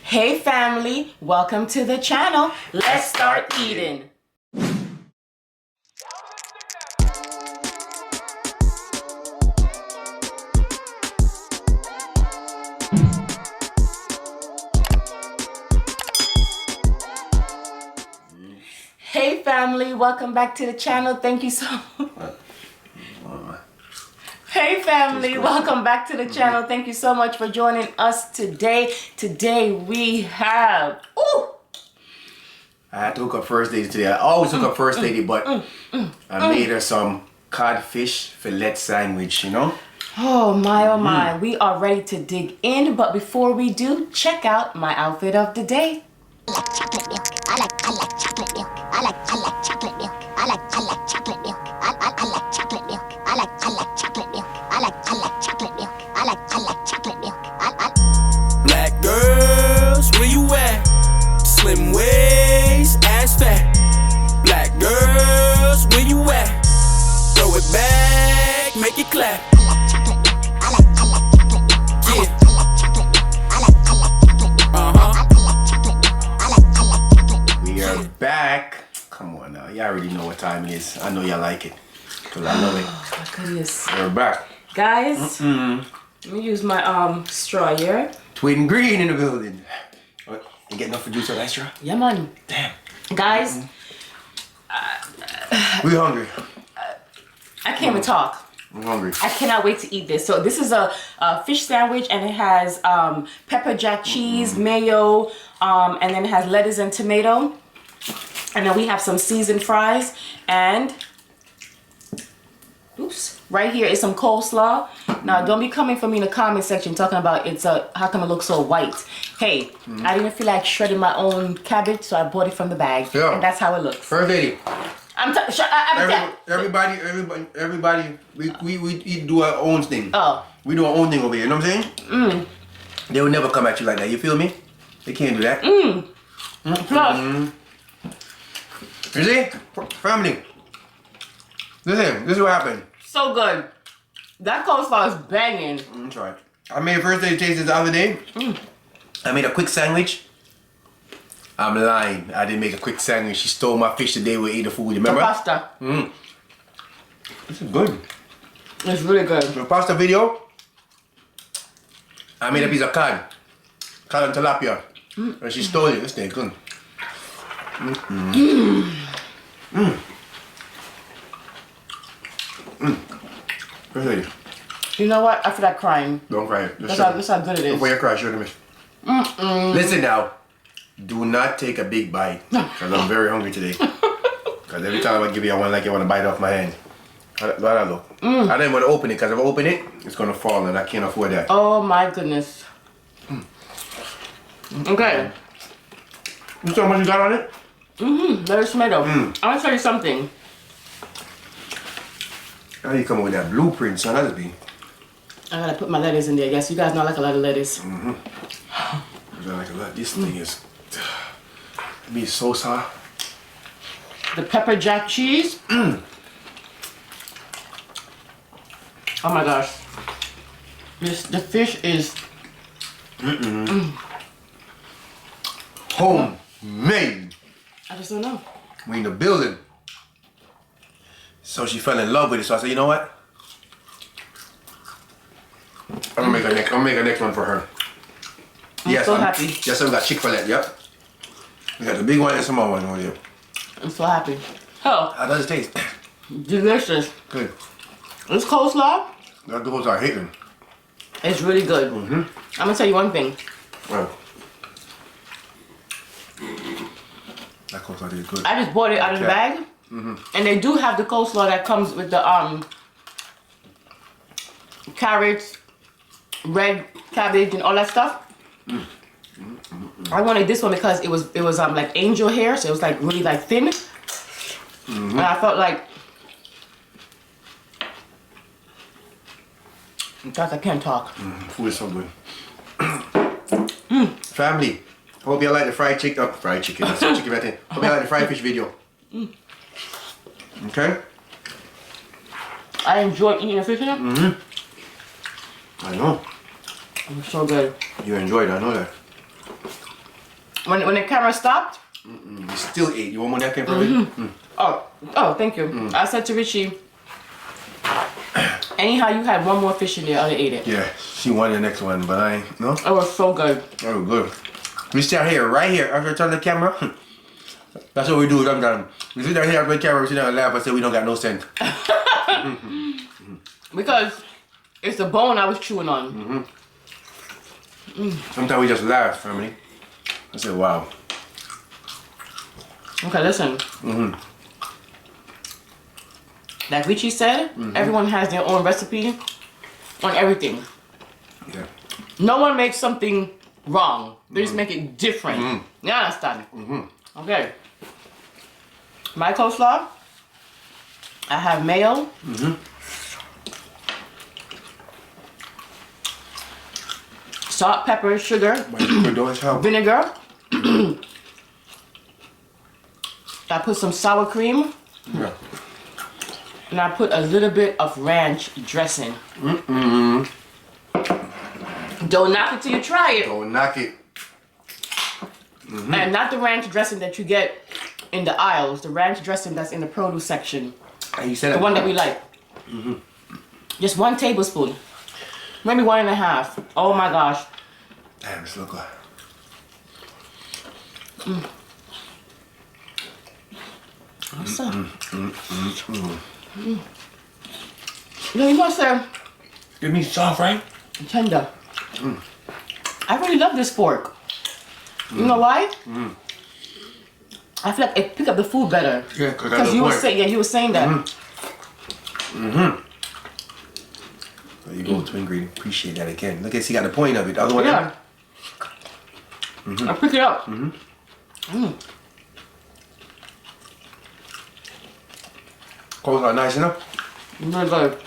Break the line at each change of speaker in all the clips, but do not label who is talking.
Hey family, welcome to the channel. Let's start eating. Hey family, welcome back to the channel. Thank you so much. Hey family, welcome back to the channel. Thank you so much for joining us today. Today we have,
I had to hook up first lady today. I always hook up first lady, but I made her some codfish fillet sandwich, you know?
oh my, we are ready to dig in, but before we do, check out my outfit of the day.
I like chocolate milk. I like chocolate milk. I like chocolate milk. I like chocolate milk. I like chocolate milk. I like chocolate milk. I like chocolate milk. I like chocolate milk.
Black girls, where you at? Slim waist, ass fat. Black girls, where you at? Throw it back, make it clap.
I like chocolate milk. I like chocolate milk. I like chocolate milk.
We are back. Come on now, y'all already know what time it is. I know y'all like it, cause I love it.
Oh my goodness.
We're back.
Guys, let me use my straw here.
Twin green in the building. What? You get enough for juice on that straw?
Yeah man.
Damn.
Guys,
We hungry.
I can't even talk.
I'm hungry.
I cannot wait to eat this. So this is a fish sandwich, and it has pepper jack cheese, mayo, and then it has lettuce and tomato. And then we have some seasoned fries, and oops, right here is some coleslaw. Now don't be coming for me in the comment section talking about how come it looks so white. Hey, I didn't feel like shredding my own cabbage, so I bought it from the bag.
Yeah.
And that's how it looks.
First lady. Everybody, we do our own thing.
Oh.
We do our own thing over here, you know what I'm saying? They will never come at you like that, you feel me? They can't do that.
Plus,
You see? Family. Listen, this is what happened.
so good. That coleslaw is banging.
I'm sorry. I made first lady taste this the other day. I made a quick sandwich. I'm lying. I didn't make a quick sandwich. She stole my fish the day we ate the food, you remember?
The pasta.
This is good.
It's really good.
The pasta video, I made a piece of cod and tilapia. And she stole it. This thing good. First lady,
You know what? I feel like crying.
don't cry.
That's how good it is.
Before you cry, show them. Listen now. Do not take a big bite. Because I'm very hungry today. Because every time I give you one, like you want to bite off my hand. How that look? I didn't want to open it because if I open it, it's going to fall and I can't afford that.
Oh my goodness. Okay.
You see how much you got on it?
Lettuce tomato. I want to tell you something.
How you coming with that blueprint, son? That'd be.
I gotta put my lettuce in there. Yes, you guys know I like a lot of lettuce.
I like a lot. This thing is. It be so soft.
The pepper jack cheese. Oh my gosh. The fish is
Homemade.
I just don't know.
We in the building. So she fell in love with it. So I said, you know what? I'm gonna make a next one for her.
I'm so happy.
Yes, we got Chick-fil-A, yep. We got the big one and small one over here.
I'm so happy. Oh,
How does it taste?
delicious.
Good.
This coleslaw
That those are hitting.
is really good. I'm gonna tell you one thing.
Well, that coleslaw is good.
I just bought it out of the bag. And they do have the coleslaw that comes with the carrots, red cabbage, and all that stuff. I wanted this one because it was like angel hair, so it was like really like thin. And I felt like, guys, I can't talk.
Food is so good. Family, hope you like the fried chicken. Fried chicken. That's chicken right there. Hope you like the fried fish video. Okay?
I enjoy eating the fish in it.
I know.
It's so good.
You enjoyed it, I know that.
when the camera stopped.
You still ate. You want more that came from it?
Oh, thank you. I said to Richie, anyhow, you had one more fish in there, I ate it.
Yeah, she wanted the next one, but I ain't. No?
It was so good.
Oh, good. We sit here, right here, after I turn the camera. That's what we do sometimes. We sit down here after the camera, we sit down and laugh and say we don't got no sense.
Because it's the bone I was chewing on.
Sometimes we just laugh, family. I said, wow.
Okay, listen. Like Richie said, everyone has their own recipe on everything.
Yeah.
No one makes something wrong. They just make it different. You understand? Okay. My coleslaw, I have mayo. Salt, pepper, sugar, vinegar. I put some sour cream.
Yeah.
And I put a little bit of ranch dressing. Don't knock it till you try it.
Don't knock it.
And not the ranch dressing that you get in the aisles. The ranch dressing that's in the produce section.
And you said
The one that we like. Just 1 tablespoon. Maybe 1.5. Oh my gosh.
Damn, this look good.
What's up? You must say
Give me soft, right?
tender. I really love this fork. You know why? I feel like it pick up the food better.
Yeah, because
Because you were saying, you were saying that.
There you go, twin green. Appreciate that again. Look at, see, got the point of it. The other one.
Yeah. I pick it up.
Coleslaw nice enough?
Really good.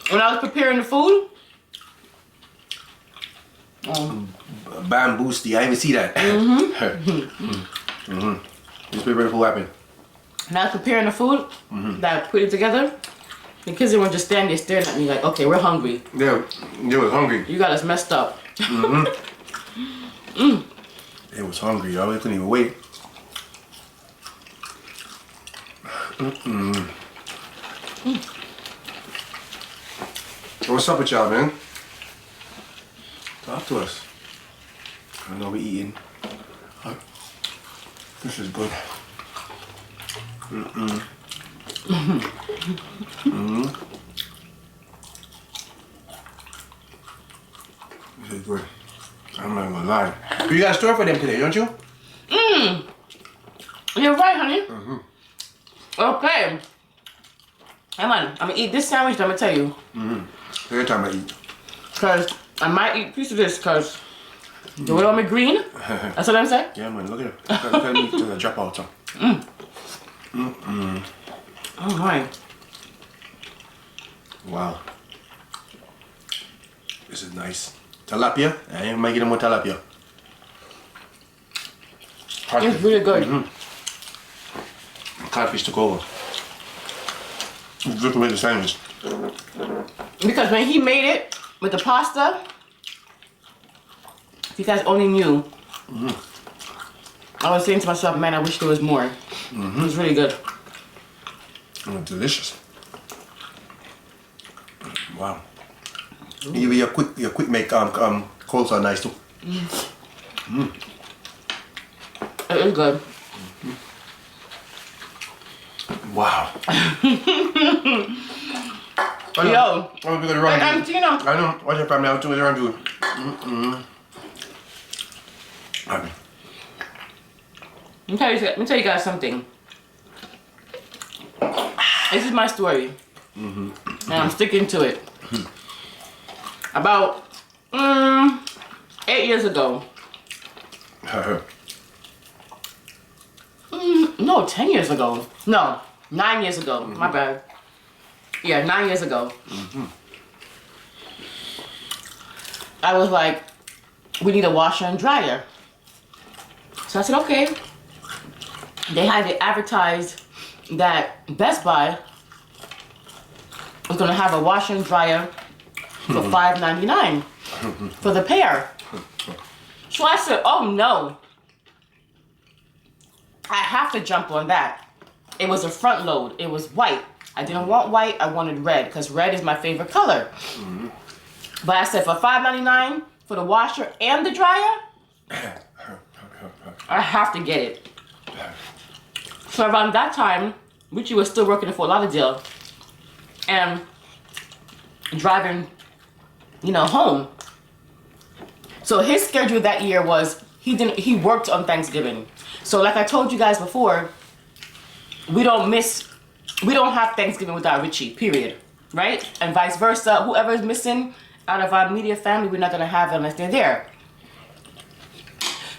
When I was preparing the food,
Bamboosty. I didn't even see that. Just prepare for what happened.
when I was preparing the food, that I put it together, the kids didn't want to just stand there staring at me like, okay, we're hungry.
Yeah, they was hungry.
You got us messed up.
They was hungry, y'all. They couldn't even wait. What's up with y'all, man? Talk to us. I know we eating. This is good. This is good. I'm not gonna lie. You got a story for them today, don't you?
You're right, honey. Okay. Come on, I'm gonna eat this sandwich, I'm gonna tell you.
Every time I eat.
Cause I might eat a piece of this, cause the way on me green, that's what I'm saying?
Yeah, man, look at it. Look at me till I drop out.
Oh my.
Wow. This is nice. Tilapia? I might get more tilapia.
It's really good.
Codfish took over. Just to make the sandwich.
Because when he made it with the pasta, if you guys only knew, I was saying to myself, man, I wish there was more. It was really good.
Delicious. Wow. Your quick make coleslaw nice too.
It is good.
Wow.
Yo.
I'm gonna run.
Hey, Tina.
I know. Watch your family out too. They're doing.
Let me tell you guys something. This is my story. And I'm sticking to it. About 8 years ago. No, 10 years ago. No, 9 years ago. My bad. Yeah, 9 years ago. I was like, we need a washer and dryer. So I said, okay. They had it advertised that Best Buy was gonna have a washer and dryer for $5.99 for the pair. So I said, oh no. I have to jump on that. It was a front load. It was white. I didn't want white. I wanted red because red is my favorite color. But I said for $5.99 for the washer and the dryer, I have to get it. So around that time, Richie was still working for Fort Lauderdale and driving, you know, home. So his schedule that year was he worked on Thanksgiving. So like I told you guys before, we don't have Thanksgiving without Richie, period. Right? And vice versa. Whoever is missing out of our immediate family, we're not gonna have them unless they're there.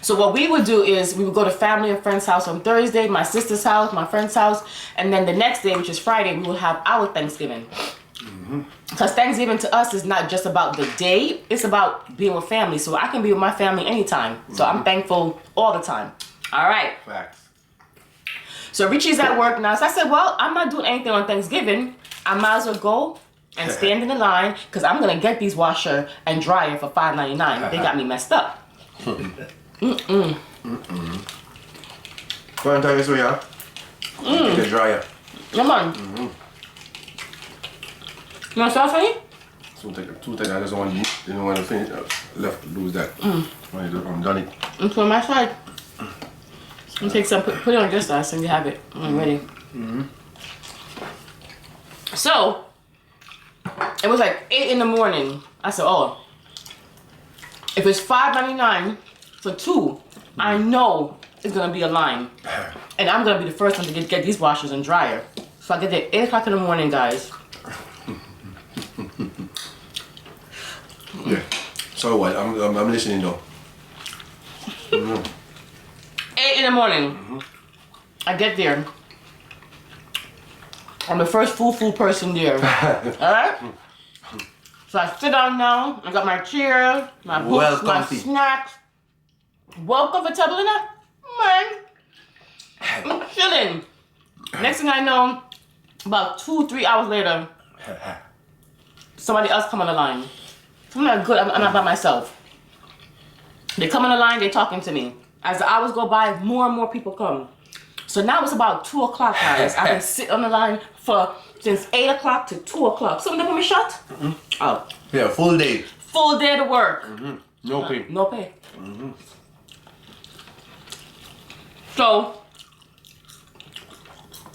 So what we would do is we would go to family and friend's house on Thursday, my sister's house, my friend's house, and then the next day, which is Friday, we will have our Thanksgiving. Because Thanksgiving to us is not just about the day, it's about being with family. So I can be with my family anytime. So I'm thankful all the time. All right.
Facts.
So Richie's at work now. So I said, well, I'm not doing anything on Thanksgiving. I might as well go and stand in the line because I'm going to get these washer and dryer for $5.99. They got me messed up.
Go and tell this way, yeah? Get the dryer.
Come on. You want sauce, honey?
Two things. I just didn't want to finish. Left to lose that. I'm done it.
It's on my side. You take some, put it on your side so you have it. I'm ready. So, it was like 8 in the morning. I said, oh, if it's $5.99 for 2, I know it's gonna be a line. And I'm gonna be the first one to get these washers and dryer. So I get there 8 o'clock in the morning, guys.
Yeah. So what? I'm listening though.
8 in the morning. I get there. I'm the first full person there. Alright? So I sit down now. I got my chair, my books, my snacks. Well comfortable enough. Man. I'm chilling. Next thing I know, about 2-3 hours later, somebody else come on the line. I'm not good. I'm not by myself. They come on the line, they're talking to me. As the hours go by, more and more people come. So now it's about 2 o'clock, guys. I've been sitting on the line since 8 o'clock to 2 o'clock. Something put me shut? Oh.
Yeah, full day.
Full day to work.
No pay.
No pay. So,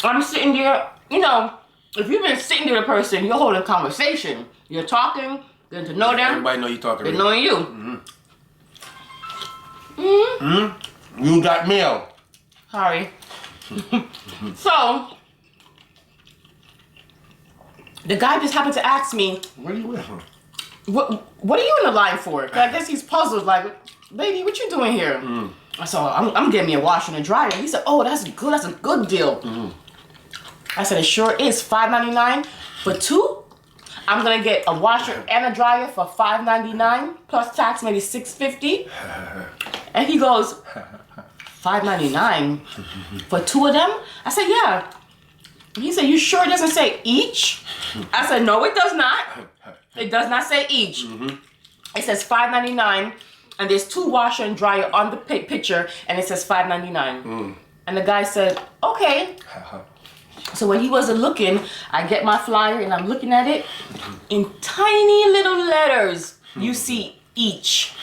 I'm sitting there, you know, if you've been sitting there with a person, you're holding conversation. You're talking, getting to know them.
Everybody know you talking.
They're knowing you.
You got mail.
Sorry. So, the guy just happened to ask me,
Where you with?
what are you in the line for? 'Cause I guess he's puzzled, like, lady, what you doing here? I said, I'm getting me a washer and a dryer. He said, oh, that's good. That's a good deal. I said, it sure is. $5.99 for 2. I'm gonna get a washer and a dryer for $5.99 plus tax, maybe $6.50. And he goes, $5.99 for 2 of them? I said, yeah. He said, you sure it doesn't say each? I said, no, it does not. It does not say each. It says $5.99, and there's 2 washer and dryer on the picture, and it says $5.99. And the guy said, okay. So when he wasn't looking, I get my flyer and I'm looking at it. In tiny little letters, you see each.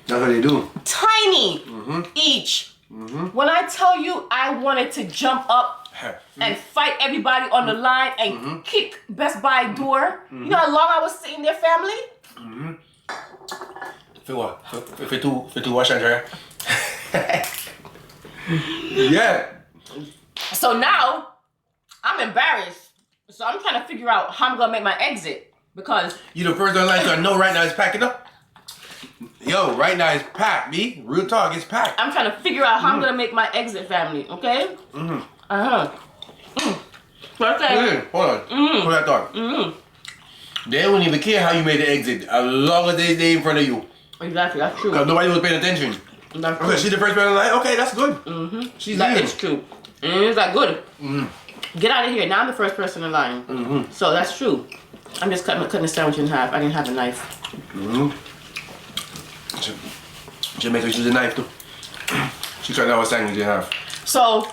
That's what they do.
Tiny each. When I tell you I wanted to jump up and fight everybody on the line and kick Best Buy door. You know how long I was sitting there, family?
For what? For two wash and dryer? Yeah.
So now, I'm embarrassed. So I'm trying to figure out how I'm gonna make my exit. Because
You the first online to know right now it's packing up. Yo, right now it's packed, B. Real talk, it's packed.
I'm trying to figure out how I'm gonna make my exit, family, okay? First thing,
Hold on. Hold that thought. They wouldn't even care how you made the exit as long as they in front of you.
Exactly, that's true.
Because nobody was paying attention.
That's
Okay,
true.
she's the first person online. Okay, that's good. She's
That
in.
is true. And it's that good. Get out of here. Now I'm the first person in line. So that's true. I'm just cutting the sandwich in half. I didn't have a knife.
Jamaica used a knife too. She cut our sandwich in half.
So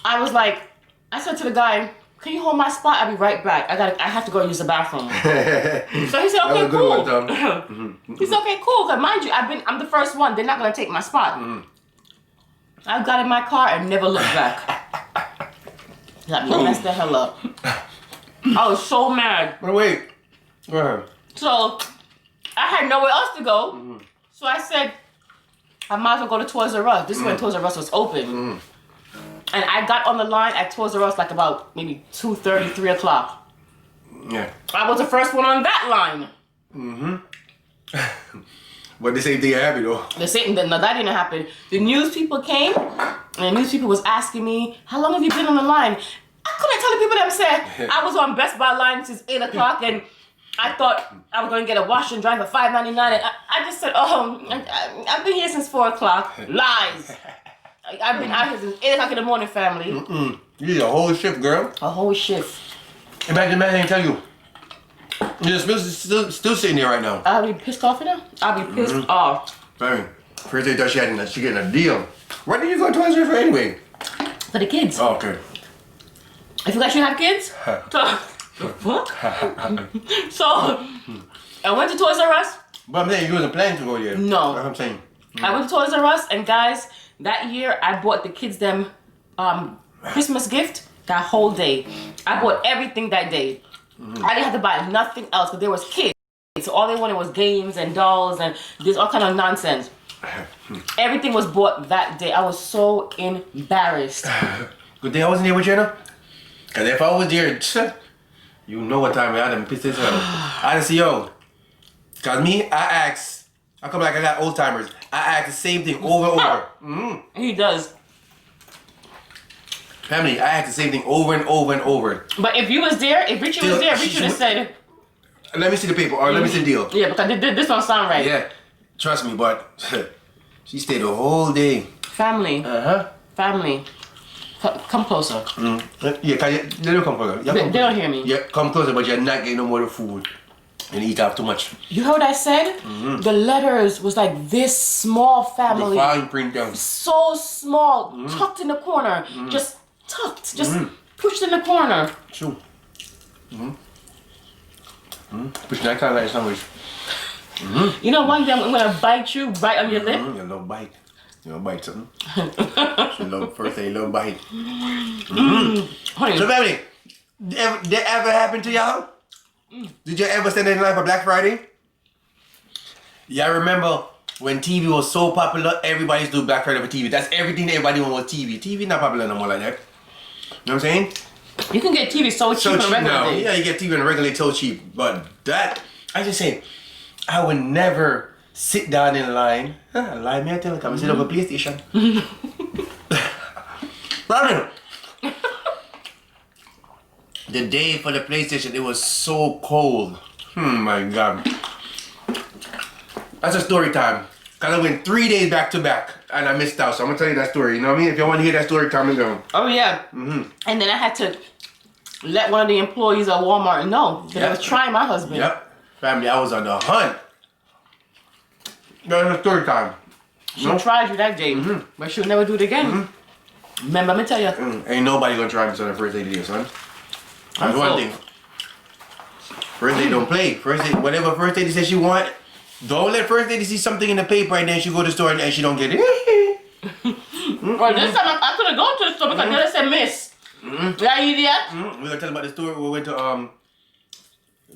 I was like, I said to the guy, "Can you hold my spot? I'll be right back. I have to go use the bathroom." So he said, "Okay, cool." He said, "Okay, cool." Cause mind you, I'm the first one. They're not gonna take my spot. I got in my car and never looked back. Got me messed the hell up. I was so mad.
But wait, go ahead.
So I had nowhere else to go. So I said, I might as well go to Toys R Us. This is when Toys R Us was open. And I got on the line at Toys R Us like about maybe 2:30, 3 o'clock.
Yeah.
I was the first one on that line.
But the same thing happened though.
No, that didn't happen. The news people came, and the news people was asking me, "How long have you been on the line?" I couldn't tell the people that said I was on Best Buy line since 8 o'clock, and I thought I was going to get a wash and dry for $5.99, and I just said, "Oh, I've been here since 4 o'clock." Lies. I've been out here since 8 o'clock in the morning, family.
You need a whole shift, girl.
A whole shift.
Imagine man didn't tell you. You're still sitting there right now.
I'll be pissed off in her. I'll be pissed off.
Baby, first they thought she getting a deal. What did you go to Toys R Us for anyway?
For the kids.
Oh, okay.
I feel like you have kids. So, the fuck? So, I went to Toys R Us.
But I'm saying you wasn't planning to go there.
No.
That's what I'm saying.
I went to Toys R Us, and guys, that year I bought the kids them Christmas gift that whole day. I bought everything that day. I didn't have to buy nothing else because there was kids. So all they wanted was games and dolls and this all kind of nonsense. Everything was bought that day. I was so embarrassed.
Good thing I wasn't there with you, no? Because if I was there, you know what time I'd have pissed this out. I'd say, yo. Because me, I ask. I come like I got old timers. I ask the same thing over and over.
He does.
Family, I ask the same thing over and over and over.
But if you was there, if Richie was there, Richie would have said,
"Let me see the paper," or "Let me see the deal."
Yeah, because this don't sound right.
Yeah, trust me, but she stayed the whole day.
Family. Family. Come closer.
Yeah, can you, they don't come closer.
They don't hear me.
Yeah, come closer, but you're not getting no more food. And eat off too much.
You heard what I said? The letters was like this small, family.
The fine print down.
So small, tucked in the corner. Just tucked, just pushed in the corner.
True. Push that kind of like sandwich.
You know, one day I'm gonna bite you right on your lip.
You love bite. You love bite something. She love first thing, love bite.
Honey.
So, family, did that ever happen to y'all? Did you ever stand in line for Black Friday? Y'all remember when TV was so popular, everybody's doing Black Friday for TV. That's everything everybody want TV. TV not popular no more like that. You know what I'm saying?
You can get TV so cheap on regular
now.
day.
Yeah, you get TV on a regular so cheap. But that, I just say, I would never sit down in line. Line me, I tell you, come sit over PlayStation. Brother, the day for the PlayStation, it was so cold. My God. That's a story time. Cause I went 3 days back to back and I missed out. So I'm gonna tell you that story. You know what I mean? If you want to hear that story, comment down.
Oh yeah. And then I had to let one of the employees at Walmart know that I was trying my husband.
Yep. Family, I was on the hunt. That's a story time.
She tried you that day, but she'll never do it again. Remember, I'm gonna tell you.
Ain't nobody gonna try me on the first day today, son. That's one thing. First day don't play. First day, whatever first day says she want, don't let first day see something in the paper and then she go to the store and she don't get it.
Well, this time I couldn't go to the store because they said miss. Yeah, you idiot.
We're gonna tell about the story. We went to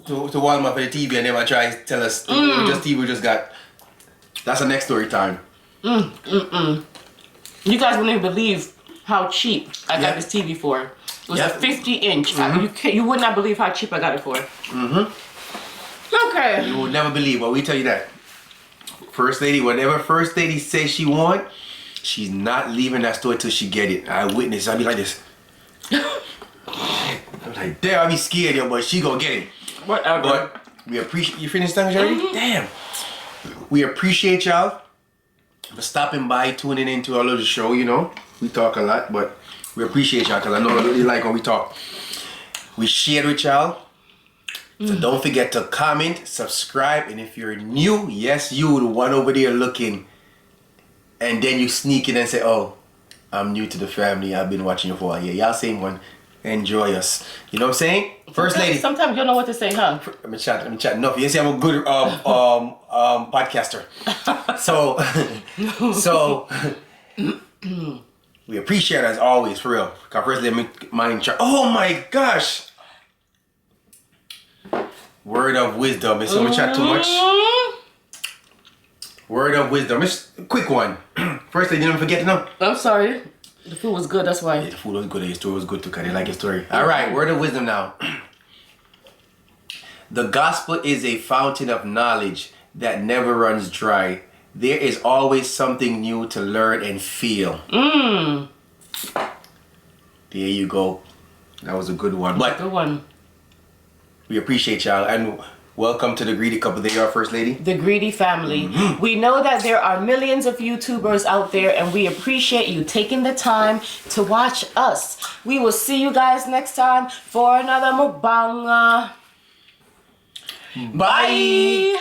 Walmart for the TV and they might try to tell us just TV we just got. That's the next story time.
You guys wouldn't even believe how cheap I got this TV for. It was a 50-inch. You would not believe how cheap I got it for. Okay.
You would never believe, but we tell you that. First lady, whatever first lady says she want, she's not leaving that store till she get it. I witness. I be like this. I'm like, damn, I be scared, yo, but she gonna get it.
Whatever.
But we appreciate. You finished sandwich already? Damn. We appreciate y'all for stopping by, tuning into our little show. You know, we talk a lot, but we appreciate y'all because I know you like when we talk. We shared with y'all. So don't forget to comment, subscribe, and if you're new, yes, you, the one over there looking, and then you sneak in and say, oh, I'm new to the family, I've been watching you for a while. Yeah, y'all same one. Enjoy us. You know what I'm saying? First lady.
Sometimes you don't know what to say, huh?
Let me chat. No, you see, I'm a good podcaster. So we appreciate it as always, for real. Cause first lady, mind chat. Oh my gosh. Word of wisdom. Is someone chat too much? Word of wisdom. It's a quick one. First lady, didn't forget to know.
I'm sorry. The food was good, that's why.
Yeah, the food was good, your story was good too, because they like your story. Alright, word of wisdom now. The gospel is a fountain of knowledge that never runs dry. There is always something new to learn and feel. There you go. That was a good one. But
Good one.
we appreciate y'all, and welcome to the Greedy Couple. There you are, First Lady.
The Greedy family. We know that there are millions of YouTubers out there, and we appreciate you taking the time to watch us. We will see you guys next time for another mukbang. Bye.